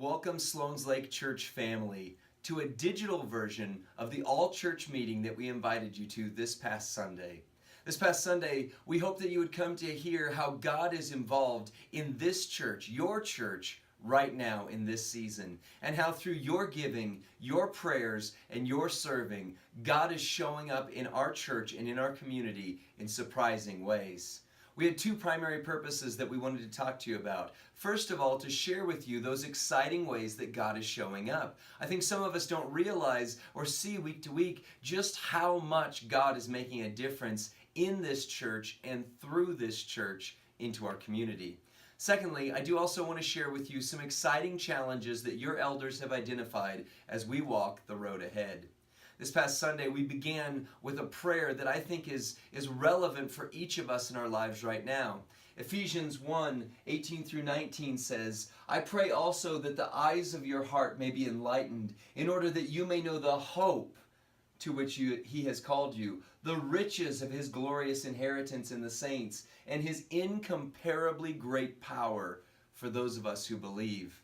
Welcome Sloan's Lake Church family to a digital version of the all-church meeting that we invited you to this past Sunday. This past Sunday, we hope that you would come to hear how God is involved in this church, your church, right now in this season, and how through your giving, your prayers, and your serving, God is showing up in our church and in our community in surprising ways. We had two primary purposes that we wanted to talk to you about. First of all, to share with you those exciting ways that God is showing up. I think some of us don't realize or see week to week just how much God is making a difference in this church and through this church into our community. Secondly, I do also want to share with you some exciting challenges that your elders have identified as we walk the road ahead. This past Sunday, we began with a prayer that I think is relevant for each of us in our lives right now. Ephesians 1:18 through 19 says, I pray also that the eyes of your heart may be enlightened, in order that you may know the hope to which he has called you, the riches of his glorious inheritance in the saints, and his incomparably great power for those of us who believe.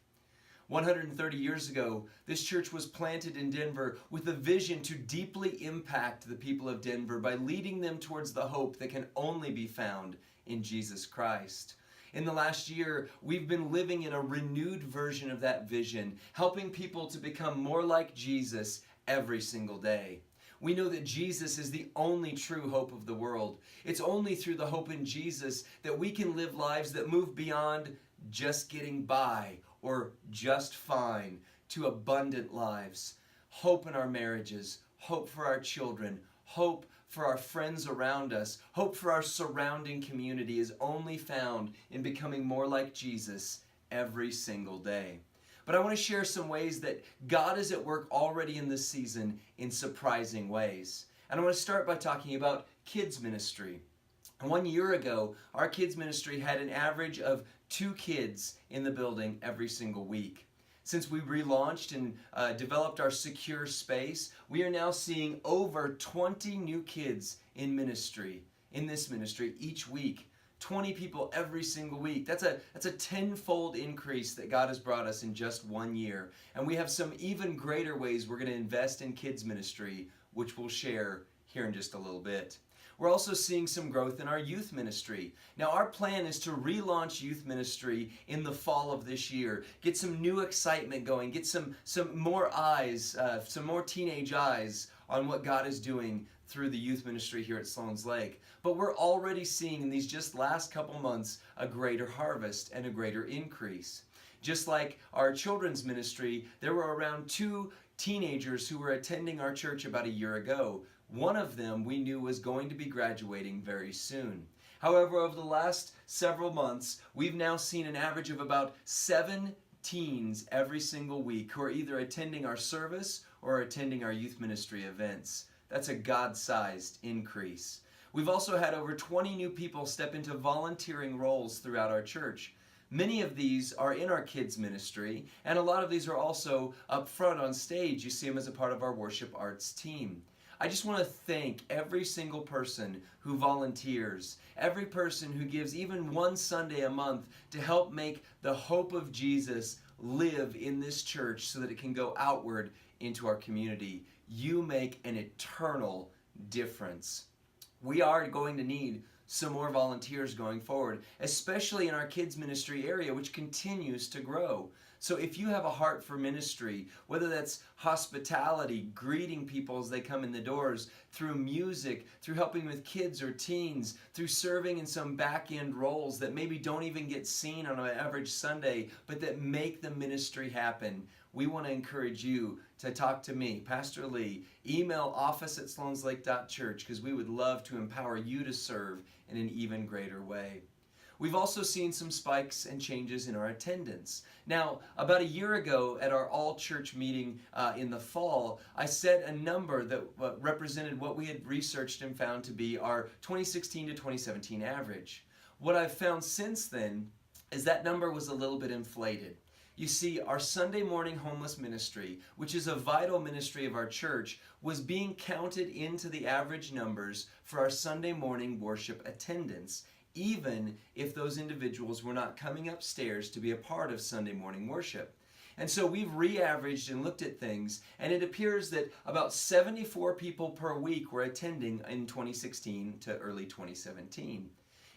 130 years ago, this church was planted in Denver with a vision to deeply impact the people of Denver by leading them towards the hope that can only be found in Jesus Christ. In the last year, we've been living in a renewed version of that vision, helping people to become more like Jesus every single day. We know that Jesus is the only true hope of the world. It's only through the hope in Jesus that we can live lives that move beyond just getting by or just fine to abundant lives. Hope in our marriages, hope for our children, hope for our friends around us, hope for our surrounding community is only found in becoming more like Jesus every single day. But I want to share some ways that God is at work already in this season in surprising ways. And I want to start by talking about kids ministry. 1 year ago, our kids ministry had an average of 2 kids in the building every single week. Since we relaunched and developed our secure space, we are now seeing over 20 new kids in this ministry each week. 20 people every single week. That's a tenfold increase that God has brought us in just 1 year. And we have some even greater ways we're going to invest in kids ministry, which we'll share here in just a little bit. We're also seeing some growth in our youth ministry. Now, our plan is to relaunch youth ministry in the fall of this year, get some new excitement going, get some more eyes, some more teenage eyes on what God is doing through the youth ministry here at Sloan's Lake. But we're already seeing in these just last couple months a greater harvest and a greater increase. Just like our children's ministry, there were around 2 teenagers who were attending our church about a year ago. One of them we knew was going to be graduating very soon. However, over the last several months, we've now seen an average of about 7 teens every single week who are either attending our service or attending our youth ministry events. That's a God-sized increase. We've also had over 20 new people step into volunteering roles throughout our church. Many of these are in our kids ministry, and a lot of these are also up front on stage. You see them as a part of our worship arts team. I just want to thank every single person who volunteers, every person who gives even one Sunday a month to help make the hope of Jesus live in this church so that it can go outward into our community. You make an eternal difference. We are going to need some more volunteers going forward, especially in our kids ministry area, which continues to grow. So if you have a heart for ministry, whether that's hospitality, greeting people as they come in the doors, through music, through helping with kids or teens, through serving in some back-end roles that maybe don't even get seen on an average Sunday, but that make the ministry happen, we want to encourage you to talk to me, Pastor Lee. Email office@sloanslake.church because we would love to empower you to serve in an even greater way. We've also seen some spikes and changes in our attendance. Now, about a year ago at our all-church meeting in the fall, I set a number that represented what we had researched and found to be our 2016 to 2017 average. What I've found since then is that number was a little bit inflated. You see, our Sunday morning homeless ministry, which is a vital ministry of our church, was being counted into the average numbers for our Sunday morning worship attendance, even if those individuals were not coming upstairs to be a part of Sunday morning worship. And so we've re-averaged and looked at things, and it appears that about 74 people per week were attending in 2016 to early 2017.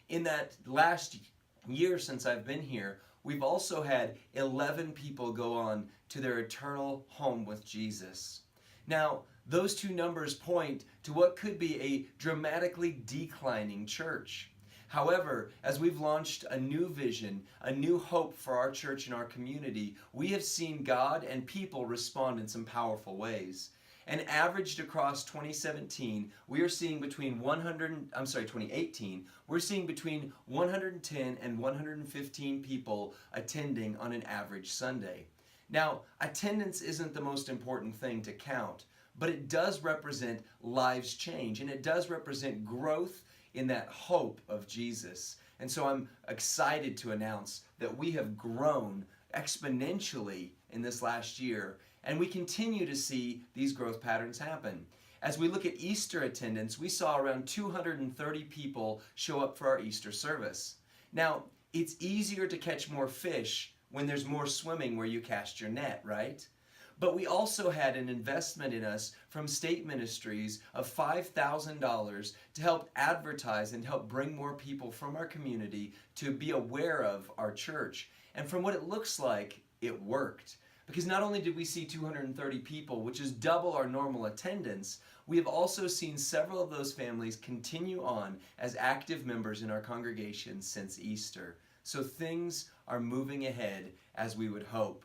In that last year since I've been here, we've also had 11 people go on to their eternal home with Jesus. Now, those two numbers point to what could be a dramatically declining church. However, as we've launched a new vision, a new hope for our church and our community, we have seen God and people respond in some powerful ways. And averaged across 2018, we're seeing between 110 and 115 people attending on an average Sunday. Now, attendance isn't the most important thing to count, but it does represent lives change, and it does represent growth in that hope of Jesus. And so I'm excited to announce that we have grown exponentially in this last year, and we continue to see these growth patterns happen. As we look at Easter attendance, we saw around 230 people show up for our Easter service. Now, it's easier to catch more fish when there's more swimming where you cast your net, right? But we also had an investment in us from state ministries of $5,000 to help advertise and help bring more people from our community to be aware of our church. And from what it looks like, it worked. Because not only did we see 230 people, which is double our normal attendance, we have also seen several of those families continue on as active members in our congregation since Easter. So things are moving ahead as we would hope.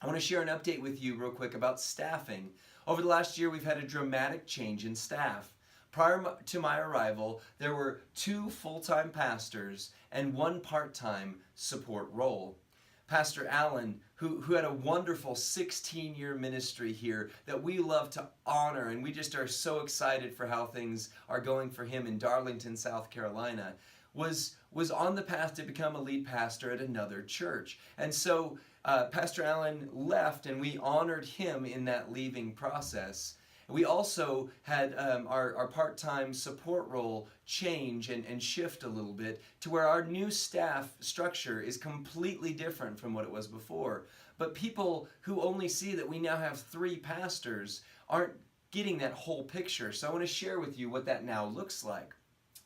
I want to share an update with you real quick about staffing. Over the last year, we've had a dramatic change in staff. Prior to my arrival, there were 2 full-time pastors and 1 part-time support role. Pastor Allen, who had a wonderful 16-year ministry here that we love to honor, and we just are so excited for how things are going for him in Darlington, South Carolina, was on the path to become a lead pastor at another church. And so Pastor Allen left, and we honored him in that leaving process. We also had our part-time support role change and shift a little bit to where our new staff structure is completely different from what it was before. But people who only see that we now have 3 pastors aren't getting that whole picture. So I want to share with you what that now looks like.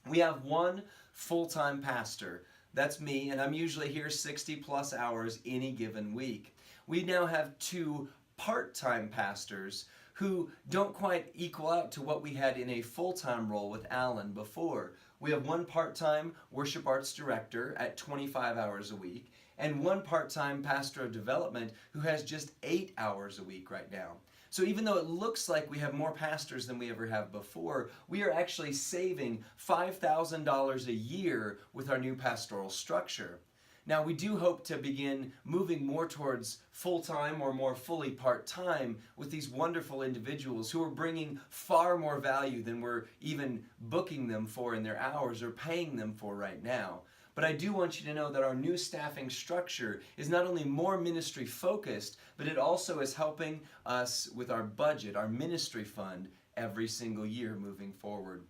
We have 1 full-time pastor. That's me, and I'm usually here 60 plus hours any given week. We now have 2 part-time pastors who don't quite equal out to what we had in a full-time role with Alan before. We have 1 part-time worship arts director at 25 hours a week, and 1 part-time pastor of development who has just 8 hours a week right now. So even though it looks like we have more pastors than we ever have before, we are actually saving $5,000 a year with our new pastoral structure. Now, we do hope to begin moving more towards full-time or more fully part-time with these wonderful individuals who are bringing far more value than we're even booking them for in their hours or paying them for right now. But I do want you to know that our new staffing structure is not only more ministry focused, but it also is helping us with our budget, our ministry fund, every single year moving forward.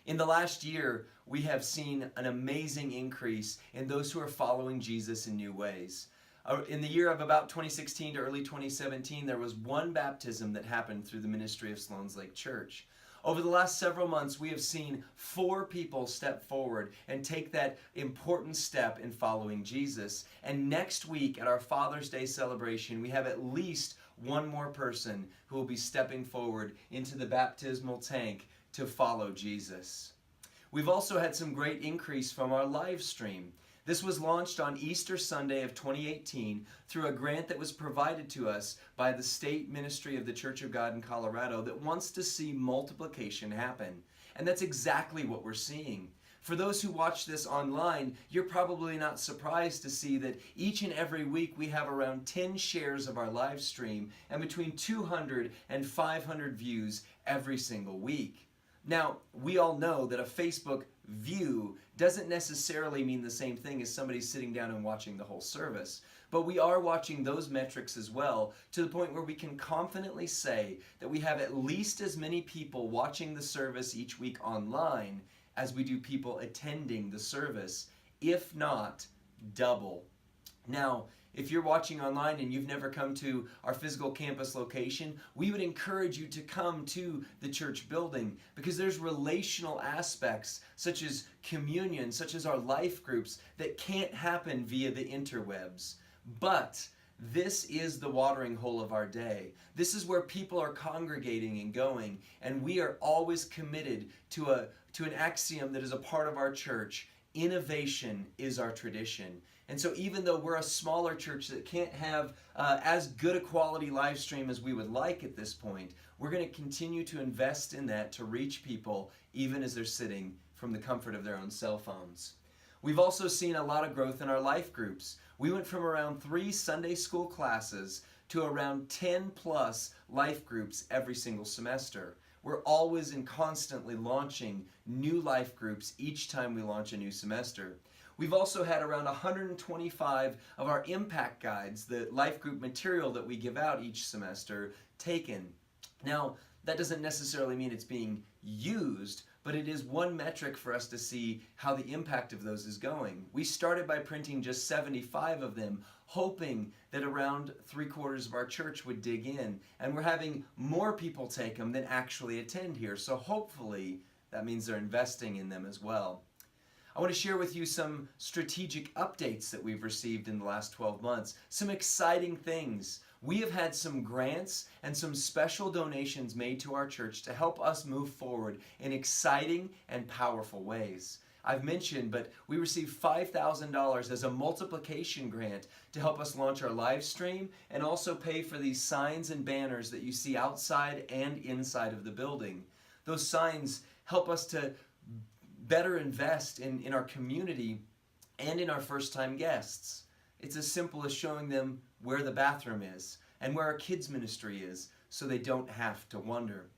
In the last year, we have seen an amazing increase in those who are following Jesus in new ways. In the year of about 2016 to early 2017, there was 1 baptism that happened through the ministry of Sloan's Lake Church. Over the last several months, we have seen 4 people step forward and take that important step in following Jesus. And next week at our Father's Day celebration, we have at least 1 more person who will be stepping forward into the baptismal tank to follow Jesus. We've also had some great increase from our live stream. This was launched on Easter Sunday of 2018 through a grant that was provided to us by the State Ministry of the Church of God in Colorado that wants to see multiplication happen. And that's exactly what we're seeing. For those who watch this online, you're probably not surprised to see that each and every week we have around 10 shares of our live stream and between 200 and 500 views every single week. Now, we all know that a Facebook view doesn't necessarily mean the same thing as somebody sitting down and watching the whole service. But we are watching those metrics as well, to the point where we can confidently say that we have at least as many people watching the service each week online as we do people attending the service, if not double. Now, If you're watching online and you've never come to our physical campus location, we would encourage you to come to the church building, because there's relational aspects such as communion, such as our life groups, that can't happen via the interwebs. But this is the watering hole of our day. This is where people are congregating and going, and we are always committed to an axiom that is a part of our church. Innovation is our tradition. And so even though we're a smaller church that can't have as good a quality live stream as we would like at this point, we're going to continue to invest in that to reach people even as they're sitting from the comfort of their own cell phones. We've also seen a lot of growth in our life groups. We went from around 3 Sunday school classes to around 10 plus life groups every single semester. We're always and constantly launching new life groups each time we launch a new semester. We've also had around 125 of our impact guides, the life group material that we give out each semester, taken. Now, that doesn't necessarily mean it's being used, but it is one metric for us to see how the impact of those is going. We started by printing just 75 of them, hoping that around 3/4 of our church would dig in, and we're having more people take them than actually attend here, so hopefully that means they're investing in them as well. I want to share with you some strategic updates that we've received in the last 12 months, some exciting things. We have had some grants and some special donations made to our church to help us move forward in exciting and powerful ways. I've mentioned, but we received $5,000 as a multiplication grant to help us launch our live stream and also pay for these signs and banners that you see outside and inside of the building. Those signs help us to better invest in our community and in our first-time guests. It's as simple as showing them where the bathroom is and where our kids ministry is, so they don't have to wonder.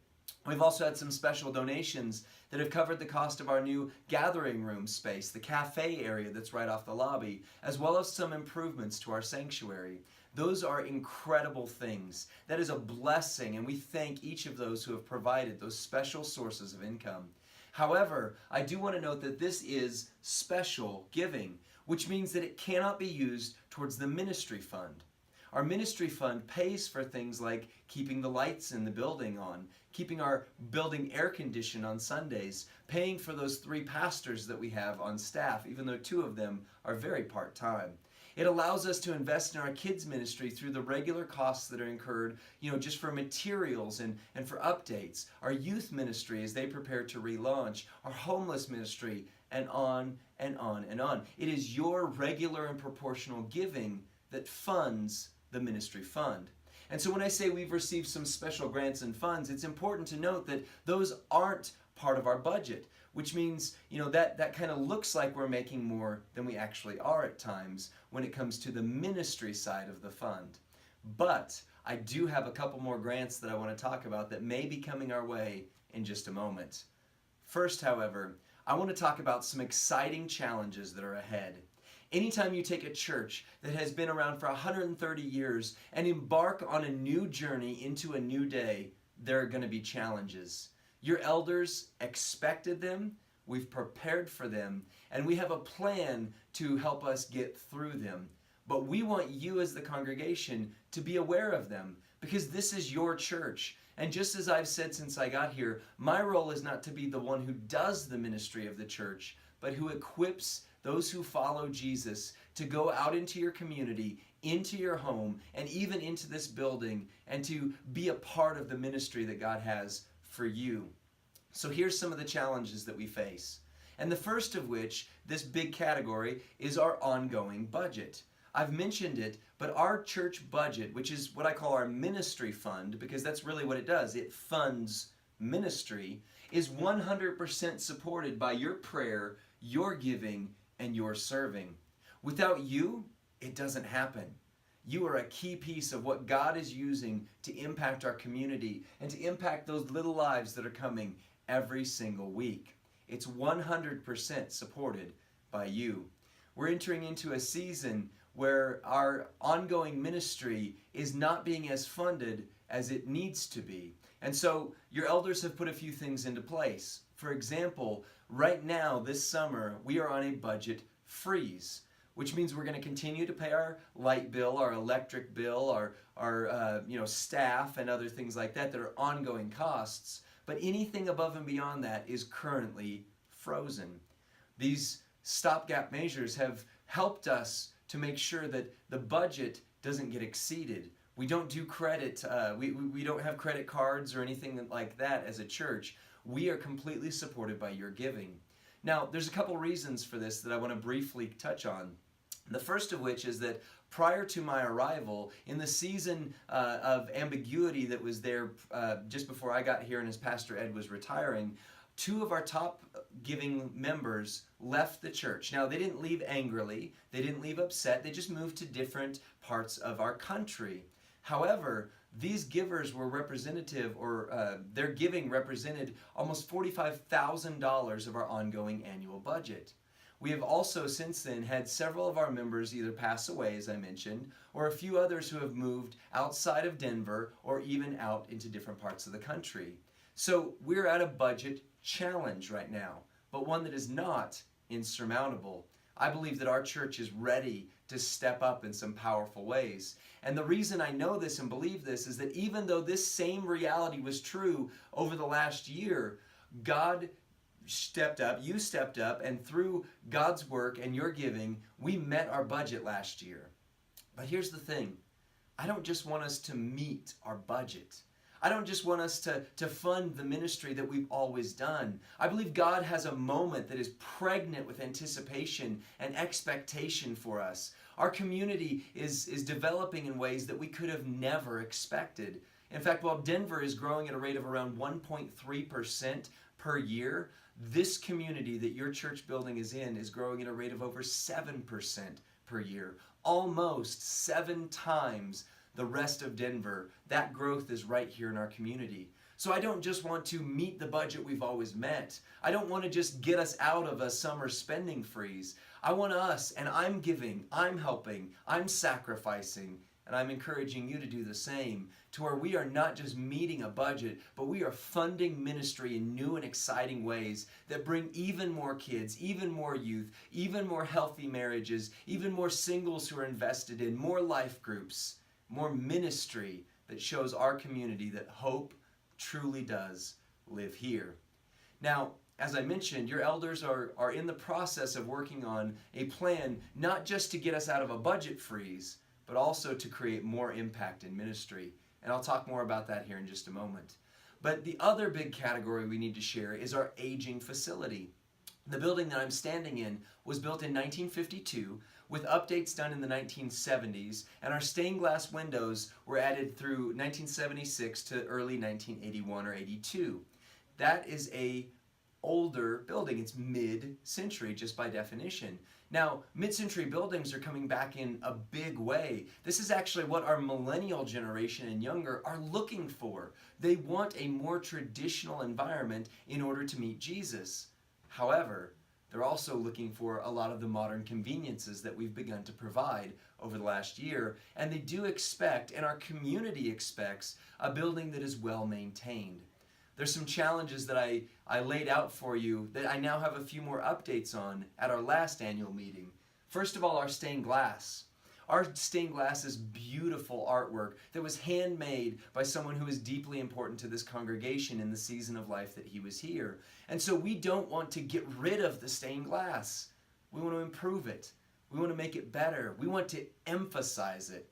We've also had some special donations that have covered the cost of our new gathering room space, the cafe area that's right off the lobby, as well as some improvements to our sanctuary. Those are incredible things. That is a blessing, and we thank each of those who have provided those special sources of income. However, I do want to note that this is special giving, which means that it cannot be used towards the ministry fund. Our ministry fund pays for things like keeping the lights in the building on, keeping our building air conditioned on Sundays, paying for those 3 pastors that we have on staff, even though 2 of them are very part-time. It allows us to invest in our kids ministry through the regular costs that are incurred, just for materials and for updates. Our youth ministry as they prepare to relaunch, our homeless ministry, and on and on and on. It is your regular and proportional giving that funds the ministry fund. And so when I say we've received some special grants and funds, it's important to note that those aren't part of our budget, which means, that kind of looks like we're making more than we actually are at times when it comes to the ministry side of the fund. But I do have a couple more grants that I want to talk about that may be coming our way in just a moment. First, however, I want to talk about some exciting challenges that are ahead. Anytime you take a church that has been around for 130 years and embark on a new journey into a new day, there are going to be challenges. Your elders expected them, we've prepared for them, and we have a plan to help us get through them. But we want you as the congregation to be aware of them, because this is your church. And just as I've said since I got here, my role is not to be the one who does the ministry of the church, but who equips those who follow Jesus to go out into your community, into your home, and even into this building, and to be a part of the ministry that God has for you. So here's some of the challenges that we face. And the first of which, this big category, is our ongoing budget. I've mentioned it, but our church budget, which is what I call our ministry fund, because that's really what it does, it funds ministry, is 100% supported by your prayer, your giving, and your serving. Without you, it doesn't happen. You are a key piece of what God is using to impact our community and to impact those little lives that are coming every single week. It's 100% supported by you. We're entering into a season where our ongoing ministry is not being as funded as it needs to be. And so your elders have put a few things into place. For example, right now, this summer, we are on a budget freeze. which means we're going to continue to pay our light bill, our electric bill, our staff and other things like that are ongoing costs. But anything above and beyond that is currently frozen. These stopgap measures have helped us to make sure that the budget doesn't get exceeded. We don't do credit, we don't have credit cards or anything like that as a church. We are completely supported by your giving. Now, there's a couple reasons for this that I want to briefly touch on. The first of which is that prior to my arrival, in the season of ambiguity that was there just before I got here and as Pastor Ed was retiring, 2 of our top giving members left the church. Now, they didn't leave angrily, they didn't leave upset, they just moved to different parts of our country. However, these givers were representative, or their giving represented almost $45,000 of our ongoing annual budget. We have also since then had several of our members either pass away, as I mentioned, or a few others who have moved outside of Denver or even out into different parts of the country. So we're at a budget challenge right now, but one that is not insurmountable. I believe that our church is ready to step up in some powerful ways. And the reason I know this and believe this is that even though this same reality was true over the last year, God stepped up, you stepped up, and through God's work and your giving, we met our budget last year. But here's the thing. I don't just want us to meet our budget. I don't just want us to fund the ministry that we've always done. I believe God has a moment that is pregnant with anticipation and expectation for us. Our community is developing in ways that we could have never expected. In fact, while Denver is growing at a rate of around 1.3% per year, this community that your church building is in is growing at a rate of over 7% per year, almost 7 times the rest of Denver. That growth is right here in our community. So I don't just want to meet the budget we've always met. I don't want to just get us out of a summer spending freeze. I want us, and I'm giving, I'm helping, I'm sacrificing, and I'm encouraging you to do the same, to where we are not just meeting a budget, but we are funding ministry in new and exciting ways that bring even more kids, even more youth, even more healthy marriages, even more singles who are invested in, more life groups, more ministry that shows our community that hope truly does live here. Now, as I mentioned, your elders are in the process of working on a plan not just to get us out of a budget freeze, but also to create more impact in ministry. And I'll talk more about that here in just a moment. But the other big category we need to share is our aging facility. The building that I'm standing in was built in 1952 with updates done in the 1970s, and our stained glass windows were added through 1976 to early 1981 or 82. That is a older building. It's mid-century just by definition. Now, mid-century buildings are coming back in a big way. This is actually what our millennial generation and younger are looking for. They want a more traditional environment in order to meet Jesus. However, they're also looking for a lot of the modern conveniences that we've begun to provide over the last year. And they do expect, and our community expects, a building that is well maintained. There's some challenges that I laid out for you that I now have a few more updates on at our last annual meeting. First of all, our stained glass. Our stained glass is beautiful artwork that was handmade by someone who is deeply important to this congregation in the season of life that he was here. And so we don't want to get rid of the stained glass. We want to improve it. We want to make it better. We want to emphasize it.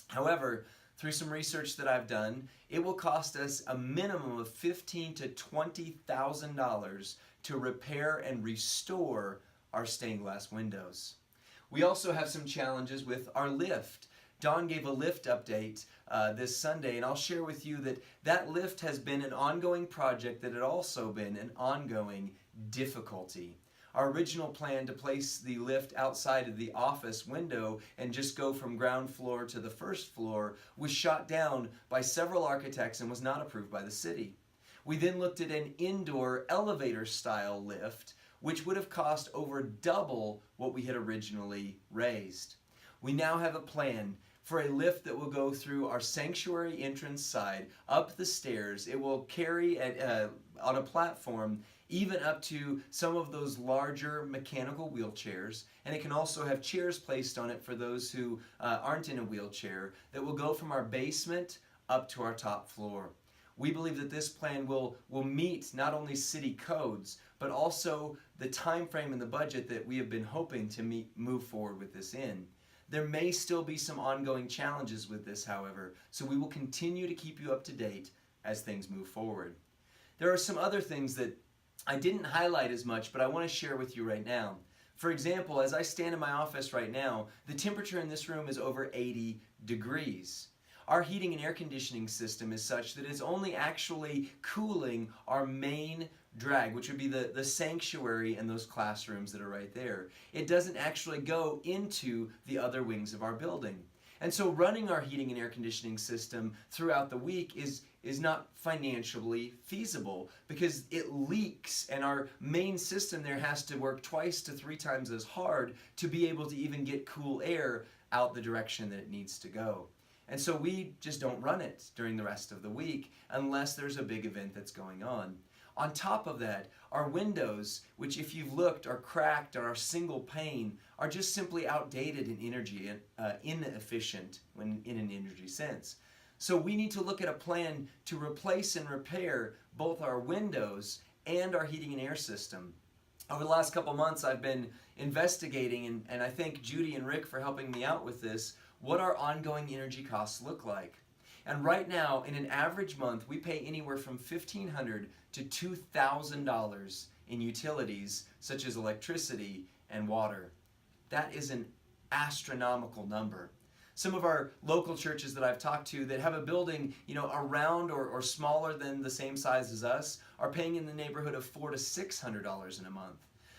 However, through some research that I've done, it will cost us a minimum of $15,000 to $20,000 to repair and restore our stained glass windows. We also have some challenges with our lift. Dawn gave a lift update this Sunday, and I'll share with you that that lift has been an ongoing project that had also been an ongoing difficulty. Our original plan to place the lift outside of the office window and just go from ground floor to the first floor was shot down by several architects and was not approved by the city. We then looked at an indoor elevator style lift, which would have cost over double what we had originally raised. We now have a plan for a lift that will go through our sanctuary entrance side, up the stairs. It will carry on a platform even up to some of those larger mechanical wheelchairs. And it can also have chairs placed on it for those who aren't in a wheelchair that will go from our basement up to our top floor. We believe that this plan will meet not only city codes, but also the time frame and the budget that we have been hoping to move forward with this in. There may still be some ongoing challenges with this, however, so we will continue to keep you up to date as things move forward. There are some other things that I didn't highlight as much, but I want to share with you right now. For example, as I stand in my office right now, the temperature in this room is over 80 degrees. Our heating and air conditioning system is such that it's only actually cooling our main drag, which would be the sanctuary and those classrooms that are right there. It doesn't actually go into the other wings of our building. And so running our heating and air conditioning system throughout the week is not financially feasible because it leaks, and our main system there has to work 2 to 3 times as hard to be able to even get cool air out the direction that it needs to go. And so we just don't run it during the rest of the week unless there's a big event that's going on. On top of that, our windows, which if you've looked are cracked or are single pane, are just simply outdated in energy and inefficient when in an energy sense. So we need to look at a plan to replace and repair both our windows and our heating and air system. Over the last couple months, I've been investigating, and I thank Judy and Rick for helping me out with this, what our ongoing energy costs look like. And right now, in an average month, we pay anywhere from $1,500 to $2,000 in utilities such as electricity and water. That is an astronomical number. Some of our local churches that I've talked to that have a building, around or smaller than the same size as us are paying in the neighborhood of $400 to $600 in a month.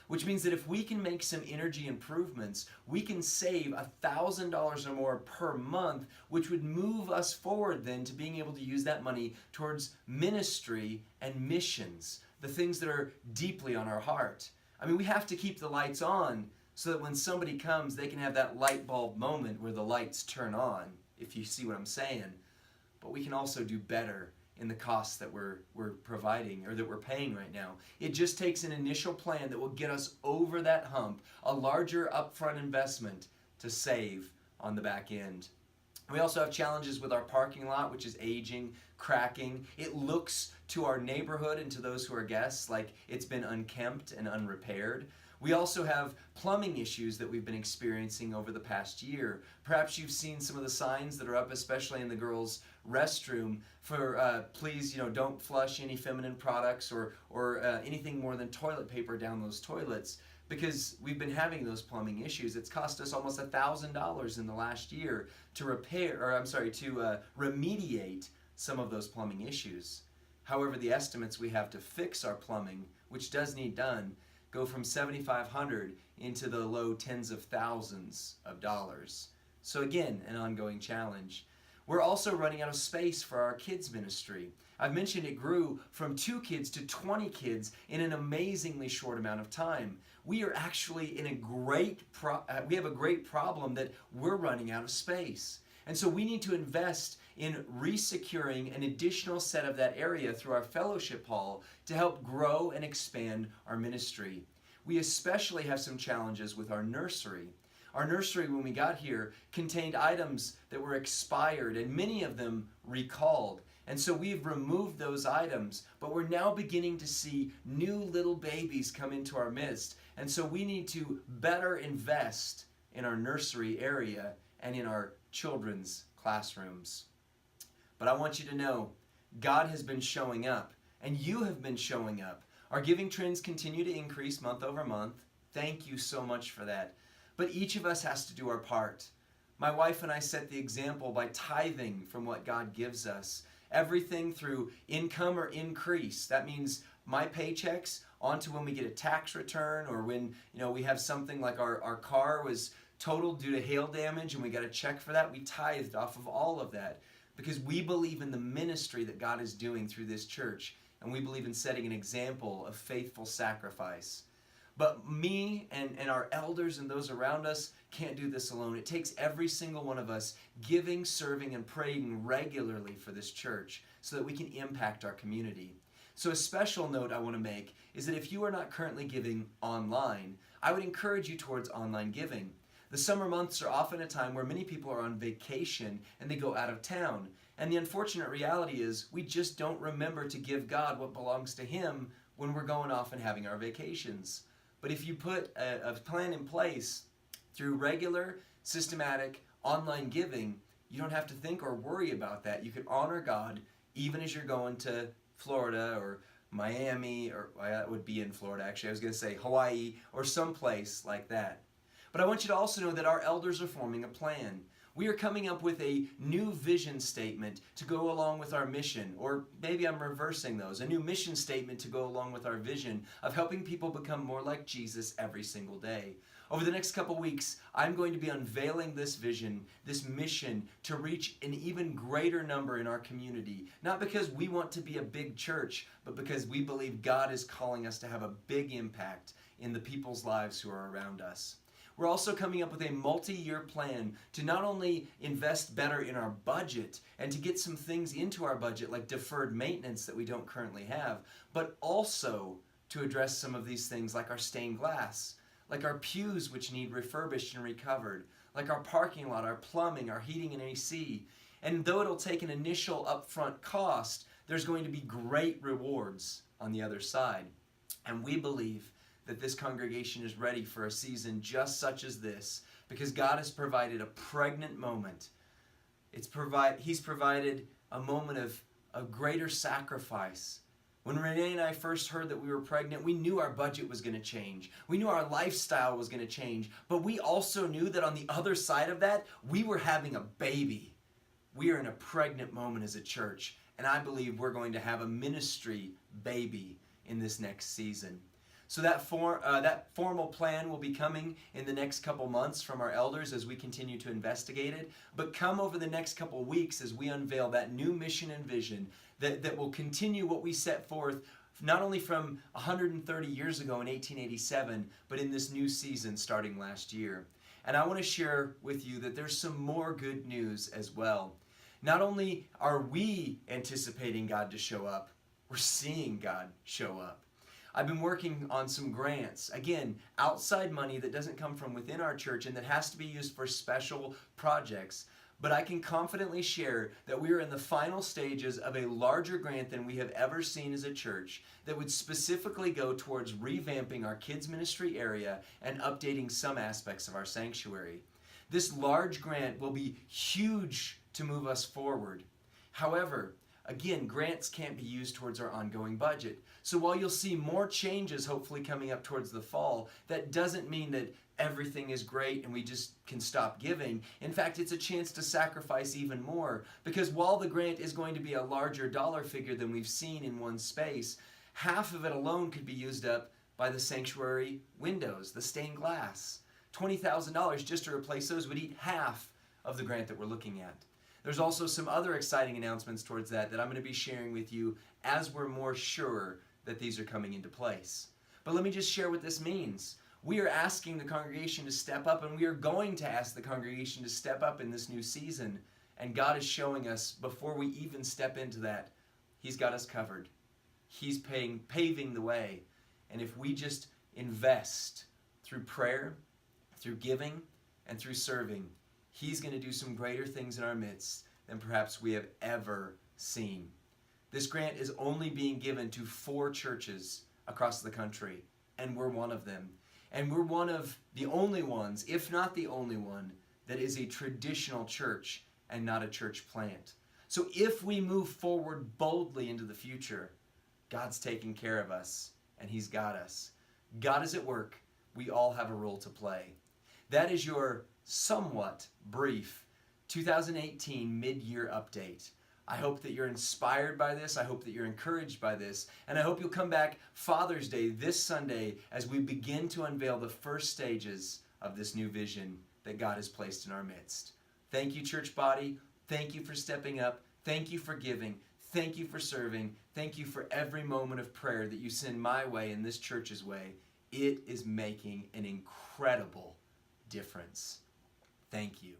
Which means that if we can make some energy improvements, we can save $1,000 or more per month, which would move us forward then to being able to use that money towards ministry and missions, the things that are deeply on our heart. I mean, we have to keep the lights on so that when somebody comes, they can have that light bulb moment where the lights turn on, if you see what I'm saying. But we can also do better in the costs that we're providing or that we're paying right now. It just takes an initial plan that will get us over that hump, a larger upfront investment to save on the back end. We also have challenges with our parking lot, which is aging, cracking. It looks to our neighborhood and to those who are guests like it's been unkempt and unrepaired. We also have plumbing issues that we've been experiencing over the past year. Perhaps you've seen some of the signs that are up, especially in the girls' restroom, for please, don't flush any feminine products or anything more than toilet paper down those toilets, because we've been having those plumbing issues. It's cost us almost $1,000 in the last year to remediate some of those plumbing issues. However, the estimates we have to fix our plumbing, which does need done, go from $7,500 into the low tens of thousands of dollars. So again, an ongoing challenge. We're also running out of space for our kids ministry. I've mentioned it grew from 2 kids to 20 kids in an amazingly short amount of time. We are actually in we have a great problem that we're running out of space. And so we need to invest in resecuring an additional set of that area through our fellowship hall to help grow and expand our ministry. We especially have some challenges with our nursery. Our nursery, when we got here, contained items that were expired and many of them recalled. And so we've removed those items, but we're now beginning to see new little babies come into our midst. And so we need to better invest in our nursery area and in our children's classrooms. But I want you to know, God has been showing up, and you have been showing up. Our giving trends continue to increase month over month. Thank you so much for that. But each of us has to do our part. My wife and I set the example by tithing from what God gives us. Everything through income or increase. That means my paychecks onto when we get a tax return, or when we have something like our car was totaled due to hail damage and we got a check for that. We tithed off of all of that because we believe in the ministry that God is doing through this church, and we believe in setting an example of faithful sacrifice. But me and our elders and those around us can't do this alone. It takes every single one of us giving, serving, and praying regularly for this church so that we can impact our community. So a special note I want to make is that if you are not currently giving online, I would encourage you towards online giving. The summer months are often a time where many people are on vacation and they go out of town. And the unfortunate reality is we just don't remember to give God what belongs to Him when we're going off and having our vacations. But if you put a plan in place through regular, systematic, online giving, you don't have to think or worry about that. You can honor God even as you're going to Florida or Miami, or that would be in Florida actually, I was going to say Hawaii or someplace like that. But I want you to also know that our elders are forming a plan. We are coming up with a new vision statement to go along with our mission, or maybe I'm reversing those, a new mission statement to go along with our vision of helping people become more like Jesus every single day. Over the next couple weeks, I'm going to be unveiling this vision, this mission to reach an even greater number in our community. Not because we want to be a big church, but because we believe God is calling us to have a big impact in the people's lives who are around us. We're also coming up with a multi-year plan to not only invest better in our budget and to get some things into our budget like deferred maintenance that we don't currently have, but also to address some of these things like our stained glass, like our pews which need refurbished and recovered, like our parking lot, our plumbing, our heating and AC. And though it'll take an initial upfront cost, there's going to be great rewards on the other side. And we believe that this congregation is ready for a season just such as this because God has provided a pregnant moment. He's provided a moment of greater sacrifice. When Renee and I first heard that we were pregnant, we knew our budget was going to change. We knew our lifestyle was going to change. But we also knew that on the other side of that, we were having a baby. We are in a pregnant moment as a church. And I believe we're going to have a ministry baby in this next season. So that formal plan will be coming in the next couple months from our elders as we continue to investigate it. But come over the next couple weeks as we unveil that new mission and vision that will continue what we set forth not only from 130 years ago in 1887, but in this new season starting last year. And I want to share with you that there's some more good news as well. Not only are we anticipating God to show up, we're seeing God show up. I've been working on some grants, again, outside money that doesn't come from within our church and that has to be used for special projects. But I can confidently share that we are in the final stages of a larger grant than we have ever seen as a church that would specifically go towards revamping our kids ministry area and updating some aspects of our sanctuary. This large grant will be huge to move us forward. However, again, grants can't be used towards our ongoing budget. So while you'll see more changes hopefully coming up towards the fall, that doesn't mean that everything is great and we just can stop giving. In fact, it's a chance to sacrifice even more, because while the grant is going to be a larger dollar figure than we've seen in one space, half of it alone could be used up by the sanctuary windows, the stained glass. $20,000 just to replace those would eat half of the grant that we're looking at. There's also some other exciting announcements towards that I'm going to be sharing with you as we're more sure that these are coming into place. But let me just share what this means. We are asking the congregation to step up, and we are going to ask the congregation to step up in this new season. And God is showing us, before we even step into that, He's got us covered. He's paving the way. And if we just invest through prayer, through giving, and through serving, He's going to do some greater things in our midst than perhaps we have ever seen. This grant is only being given to 4 churches across the country, and we're one of them. And we're one of the only ones, if not the only one, that is a traditional church and not a church plant. So if we move forward boldly into the future, God's taking care of us, and He's got us. God is at work. We all have a role to play. That is your somewhat brief 2018 mid-year update. I hope that you're inspired by this. I hope that you're encouraged by this. And I hope you'll come back Father's Day this Sunday as we begin to unveil the first stages of this new vision that God has placed in our midst. Thank you, church body. Thank you for stepping up. Thank you for giving. Thank you for serving. Thank you for every moment of prayer that you send my way and this church's way. It is making an incredible difference. Thank you.